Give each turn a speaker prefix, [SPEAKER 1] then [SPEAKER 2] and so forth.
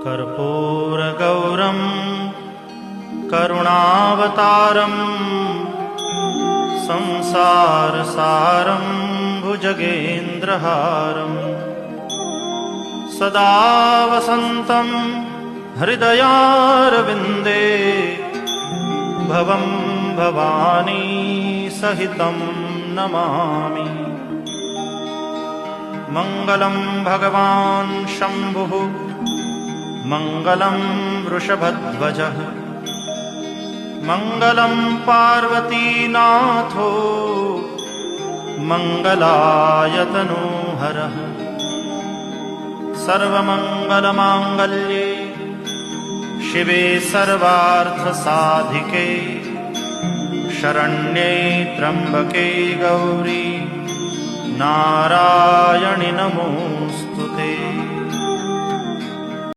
[SPEAKER 1] कर्पूरगौरं करुणावतारं संसारसारं भुजगेन्द्रहारं सदा वसन्तं हृदयारविन्दे भवं भवानी सहितं नमामि। मङ्गलं भगवान् शम्भुः मङ्गलं वृषभध्वजः मङ्गलं पार्वतीनाथो मङ्गलायतनोहरः। सर्वमङ्गलमाङ्गल्ये शिवे सर्वार्थसाधिके शरण्ये त्र्यम्बके गौरी नारायणि नमोस्तुते।